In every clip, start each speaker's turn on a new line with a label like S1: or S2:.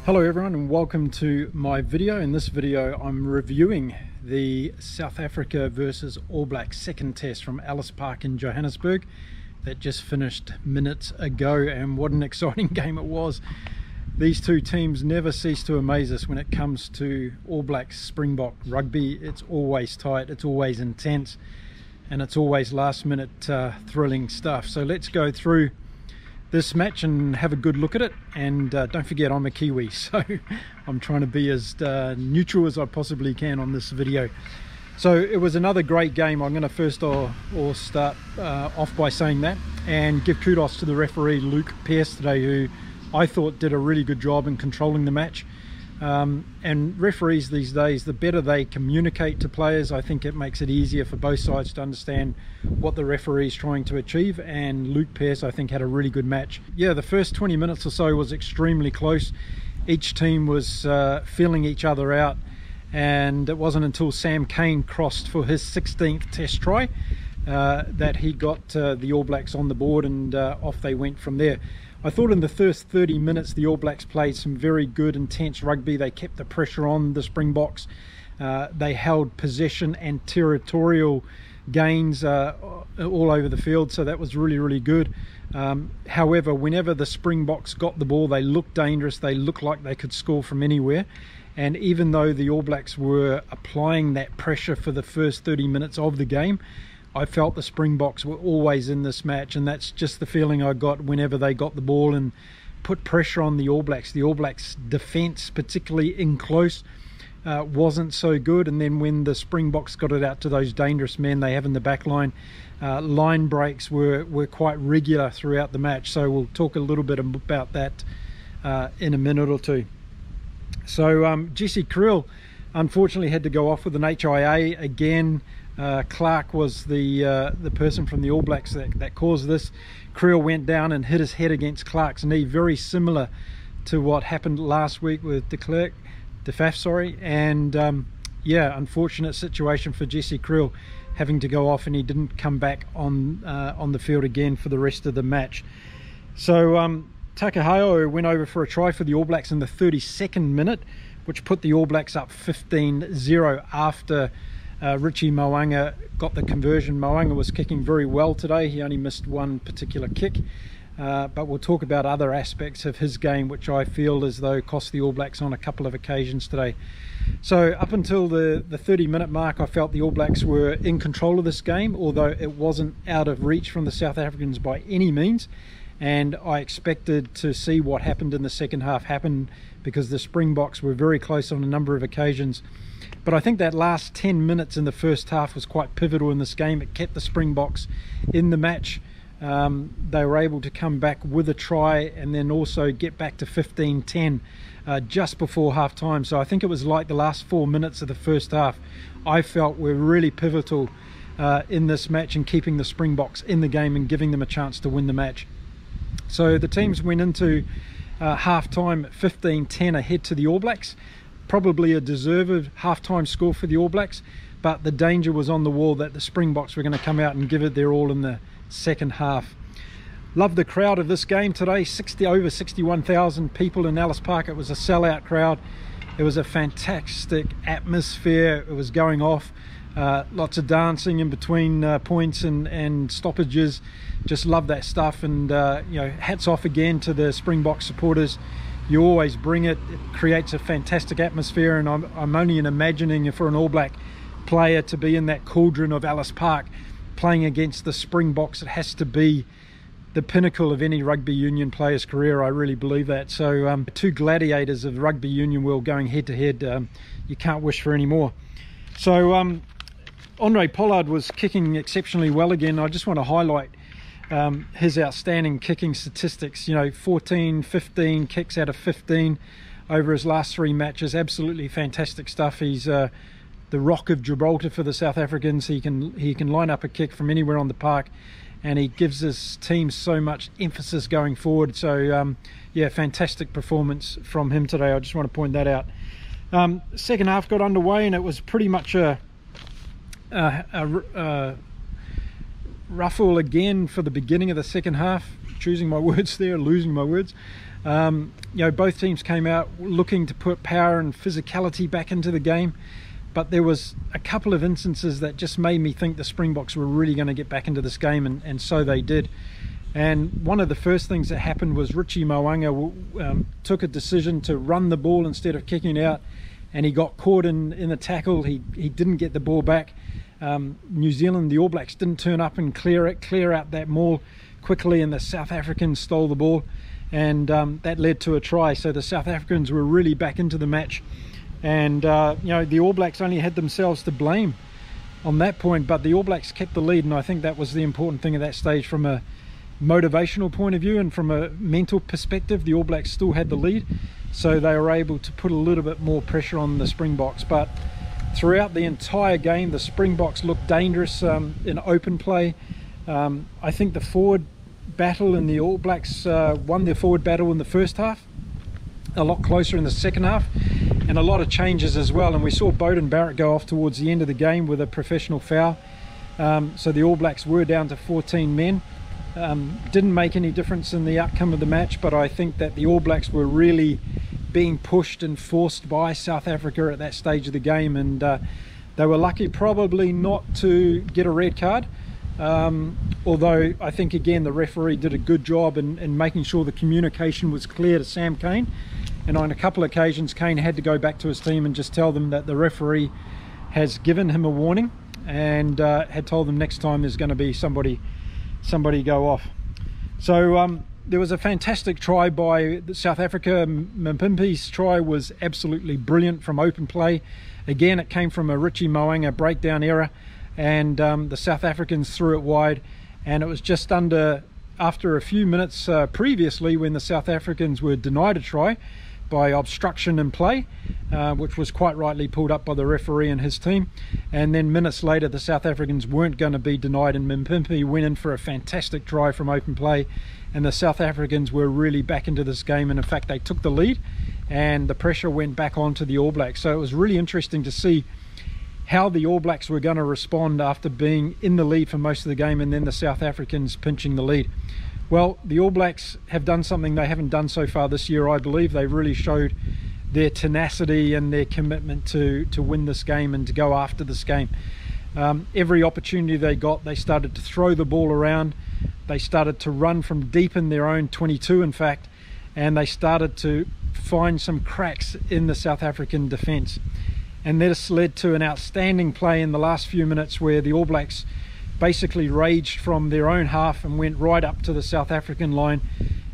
S1: Hello everyone and welcome to my video. In this video I'm reviewing the South Africa versus All Blacks second test from Ellis Park in Johannesburg that just finished minutes ago, and what an exciting game it was. These two teams never cease to amaze us when it comes to All Blacks Springbok rugby. It's always tight, it's always intense, and it's always last minute thrilling stuff. So let's go through this match and have a good look at it. And don't forget, I'm a Kiwi, so I'm trying to be as neutral as I possibly can on this video. So it was another great game. I'm going to first start off by saying that and give kudos to the referee Luke Pearce today, who I thought did a really good job in controlling the match. And referees these days, the better they communicate to players, I think it makes it easier for both sides to understand what the referee is trying to achieve. And Luke Pearce, I think, had a really good match. Yeah, the first 20 minutes or so was extremely close. Each team was feeling each other out, and it wasn't until Sam Cane crossed for his 16th test try that he got the All Blacks on the board, and off they went from there. I thought in the first 30 minutes the All Blacks played some very good, intense rugby. They kept the pressure on the Springboks. They held possession and territorial gains all over the field, so that was really, really good. However, whenever the Springboks got the ball, they looked dangerous. They looked like they could score from anywhere. And even though the All Blacks were applying that pressure for the first 30 minutes of the game, I felt the Springboks were always in this match, and that's just the feeling I got whenever they got the ball and put pressure on the All Blacks. The All Blacks defence, particularly in close, wasn't so good, and then when the Springboks got it out to those dangerous men they have in the back line, line breaks were quite regular throughout the match. So we'll talk a little bit about that in a minute or two. So Jesse Kriel unfortunately had to go off with an HIA again. Clark was the person from the All Blacks that caused this. Kriel went down and hit his head against Clark's knee, very similar to what happened last week with De Faf, and yeah, unfortunate situation for Jesse Kriel having to go off, and he didn't come back on the field again for the rest of the match. So Takahao went over for a try for the All Blacks in the 32nd minute, which put the All Blacks up 15-0 after Richie Moenga got the conversion. Moenga was kicking very well today. He only missed one particular kick, but we'll talk about other aspects of his game which I feel as though cost the All Blacks on a couple of occasions today. So up until the 30-minute mark, I felt the All Blacks were in control of this game, although it wasn't out of reach from the South Africans by any means. And I expected to see what happened in the second half happen, because the Springboks were very close on a number of occasions. But I think that last 10 minutes in the first half was quite pivotal in this game. It kept the Springboks in the match. They were able to come back with a try and then also get back to 15-10 just before half time. So I think it was like the last 4 minutes of the first half I felt were really pivotal in this match and keeping the Springboks in the game and giving them a chance to win the match. So the teams went into half time 15-10 ahead to the All Blacks. Probably a deserved half-time score for the All Blacks, but the danger was on the wall that the Springboks were going to come out and give it their all in the second half. Loved the crowd of this game today. Over 61,000 people in Ellis Park. It was a sellout crowd. It was a fantastic atmosphere. It was going off. Lots of dancing in between points and stoppages. Just love that stuff, and you know, hats off again to the Springbok supporters. You always bring it. It creates a fantastic atmosphere, and I'm only imagining for an All Black player to be in that cauldron of Ellis Park playing against the Springboks. It has to be the pinnacle of any rugby union player's career. I really believe that. So two gladiators of the rugby union world going head to head. You can't wish for any more. So Andre Pollard was kicking exceptionally well again. I just want to highlight his outstanding kicking statistics. You know, 15 kicks out of 15 over his last 3 matches. Absolutely fantastic stuff. He's the rock of Gibraltar for the South Africans. He can line up a kick from anywhere on the park, and he gives his team so much emphasis going forward. So yeah, fantastic performance from him today. I just want to point that out. Second half got underway, and it was pretty much Ruffle again for the beginning of the second half, choosing my words there, losing my words. You know, both teams came out looking to put power and physicality back into the game, but there was a couple of instances that just made me think the Springboks were really going to get back into this game, and so they did. And one of the first things that happened was Richie Moenga took a decision to run the ball instead of kicking it out, and he got caught in the tackle. He didn't get the ball back. New Zealand, the All Blacks, didn't turn up and clear out that maul quickly, and the South Africans stole the ball, and that led to a try. So the South Africans were really back into the match, and you know, the All Blacks only had themselves to blame on that point, but the All Blacks kept the lead, and I think that was the important thing at that stage from a motivational point of view, and from a mental perspective the All Blacks still had the lead, so they were able to put a little bit more pressure on the Springboks. But throughout the entire game the Springboks looked dangerous in open play. I think the forward battle and the All Blacks won their forward battle in the first half, a lot closer in the second half, and a lot of changes as well. And we saw Beauden Barrett go off towards the end of the game with a professional foul, so the All Blacks were down to 14 men. Didn't make any difference in the outcome of the match, but I think that the All Blacks were really being pushed and forced by South Africa at that stage of the game, and they were lucky probably not to get a red card, although I think again the referee did a good job in making sure the communication was clear to Sam Cane, and on a couple of occasions Cane had to go back to his team and just tell them that the referee has given him a warning, and had told them next time there's going to be somebody go off. So there was a fantastic try by South Africa. Mpimpi's try was absolutely brilliant from open play. Again, it came from a Richie Moenga breakdown error, and the South Africans threw it wide, and it was just after a few minutes previously, when the South Africans were denied a try by obstruction in play, which was quite rightly pulled up by the referee and his team. And then minutes later the South Africans weren't going to be denied, and Mpimpi went in for a fantastic try from open play, and the South Africans were really back into this game, and in fact they took the lead and the pressure went back onto the All Blacks. So it was really interesting to see how the All Blacks were going to respond after being in the lead for most of the game, and then the South Africans pinching the lead. Well, the All Blacks have done something they haven't done so far this year, I believe. They really showed their tenacity and their commitment to win this game and to go after this game. Every opportunity they got, they started to throw the ball around. They started to run from deep in their own 22, in fact, and they started to find some cracks in the South African defence. And this led to an outstanding play in the last few minutes where the All Blacks basically raged from their own half and went right up to the South African line,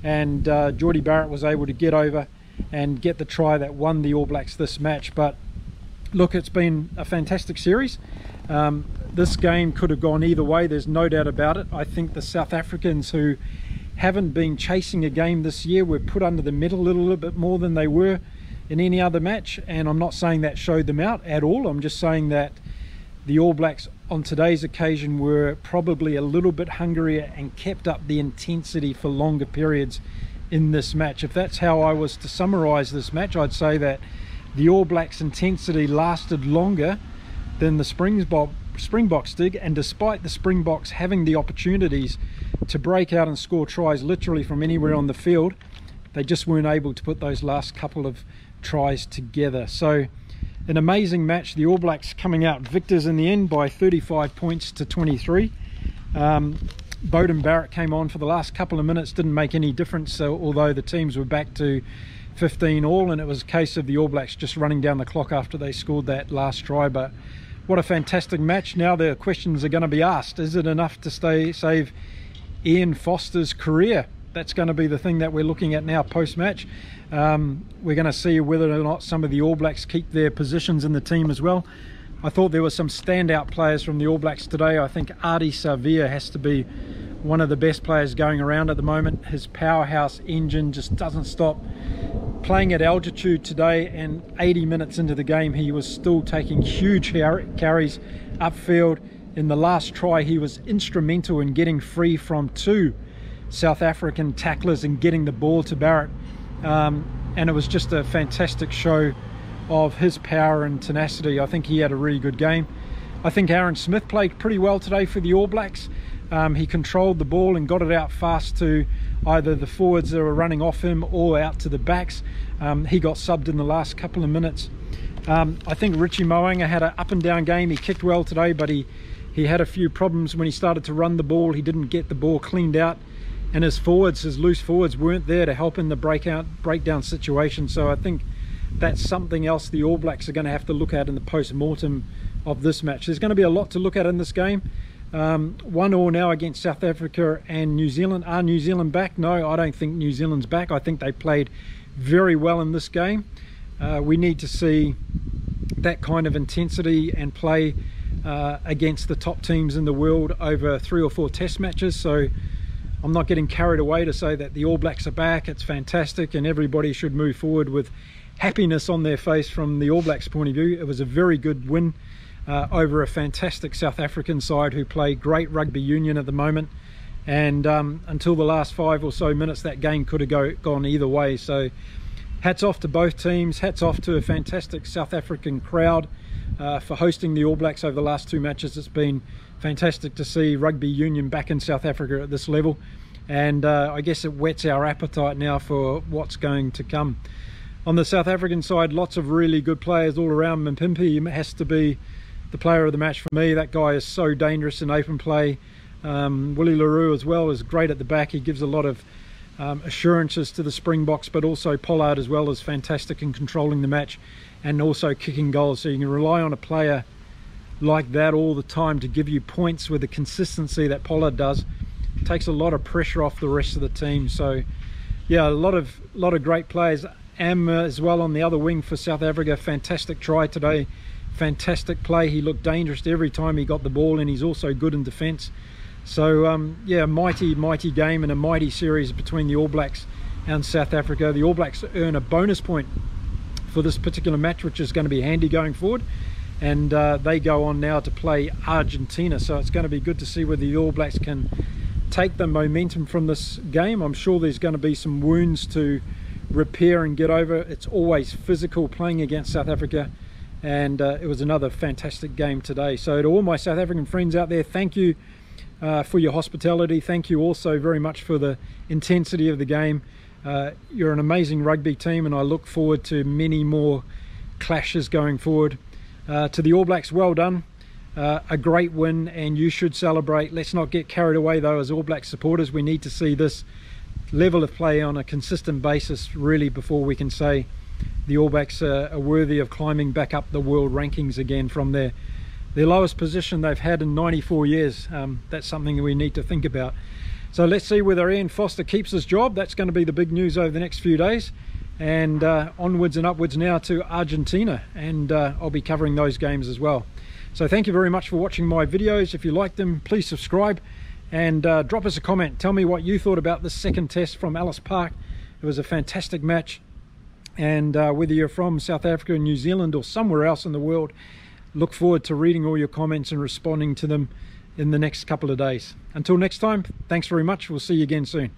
S1: and Jordie Barrett was able to get over and get the try that won the All Blacks this match. But look, it's been a fantastic series. This game could have gone either way, there's no doubt about it. I think the South Africans, who haven't been chasing a game this year, were put under the medal a little bit more than they were in any other match, and I'm not saying that showed them out at all. I'm just saying that the All Blacks on today's occasion were probably a little bit hungrier and kept up the intensity for longer periods in this match. If that's how I was to summarize this match, I'd say that the All Blacks intensity lasted longer than the Springboks did, and despite the Springboks having the opportunities to break out and score tries literally from anywhere on the field, they just weren't able to put those last couple of tries together. So an amazing match. The All Blacks coming out victors in the end by 35 points to 23. Beauden Barrett came on for the last couple of minutes, didn't make any difference, although the teams were back to 15 all, and it was a case of the All Blacks just running down the clock after they scored that last try. But what a fantastic match. Now the questions are going to be asked. Is it enough to save Ian Foster's career? That's going to be the thing that we're looking at now post-match. We're going to see whether or not some of the All Blacks keep their positions in the team as well. I thought there were some standout players from the All Blacks today. I think Ardie Savea has to be one of the best players going around at the moment. His powerhouse engine just doesn't stop. Playing at altitude today, and 80 minutes into the game he was still taking huge carries upfield. In the last try he was instrumental in getting free from 2 South African tacklers and getting the ball to Barrett, and it was just a fantastic show of his power and tenacity. I think he had a really good game. I think Aaron Smith played pretty well today for the All Blacks. He controlled the ball and got it out fast to either the forwards that were running off him or out to the backs. He got subbed in the last couple of minutes. I think Richie Moenga had an up and down game. He kicked well today, but he had a few problems when he started to run the ball. He didn't get the ball cleaned out, and his loose forwards weren't there to help in the breakdown situation. So I think that's something else the All Blacks are going to have to look at in the post-mortem of this match. There's going to be a lot to look at in this game. 1-1 now against South Africa and New Zealand. Are New Zealand back? No, I don't think New Zealand's back. I think they played very well in this game. We need to see that kind of intensity and play against the top teams in the world over 3 or 4 test matches. So I'm not getting carried away to say that the All Blacks are back. It's fantastic and everybody should move forward with happiness on their face from the All Blacks point of view. It was a very good win over a fantastic South African side who play great rugby union at the moment, and until the last 5 or so minutes that game could have gone either way. So hats off to both teams, hats off to a fantastic South African crowd for hosting the All Blacks over the last 2 matches. It's been fantastic to see rugby union back in South Africa at this level, and I guess it whets our appetite now for what's going to come. On the South African side, lots of really good players all around. Mpimpy has to be the player of the match for me. That guy is so dangerous in open play. Willie LaRue as well is great at the back. He gives a lot of assurances to the Springboks, but also Pollard as well is fantastic in controlling the match and also kicking goals. So you can rely on a player like that all the time to give you points with the consistency that Pollard does. It takes a lot of pressure off the rest of the team. So yeah, a lot of great players. As well on the other wing for South Africa. Fantastic try today, fantastic play. He looked dangerous every time he got the ball, and he's also good in defence. So yeah, mighty game and a mighty series between the All Blacks and South Africa. The All Blacks earn a bonus point for this particular match, which is going to be handy going forward, and they go on now to play Argentina. So it's going to be good to see whether the All Blacks can take the momentum from this game. I'm sure there's going to be some wounds to repair and get over. It's always physical playing against South Africa, and it was another fantastic game today. So to all my South African friends out there, thank you for your hospitality. Thank you also very much for the intensity of the game. You're an amazing rugby team, and I look forward to many more clashes going forward. To the All Blacks, well done. A great win, and you should celebrate. Let's not get carried away though as All Black supporters. We need to see this level of play on a consistent basis really before we can say the All Blacks are worthy of climbing back up the world rankings again from their lowest position they've had in 94 years. That's something we need to think about. So let's see whether Ian Foster keeps his job. That's going to be the big news over the next few days, and onwards and upwards now to Argentina, and I'll be covering those games as well. So thank you very much for watching my videos. If you like them, please subscribe and drop us a comment. Tell me what you thought about this second test from Ellis Park. It was a fantastic match, and whether you're from South Africa, New Zealand or somewhere else in the world, look forward to reading all your comments and responding to them in the next couple of days. Until next time, thanks very much. We'll see you again soon.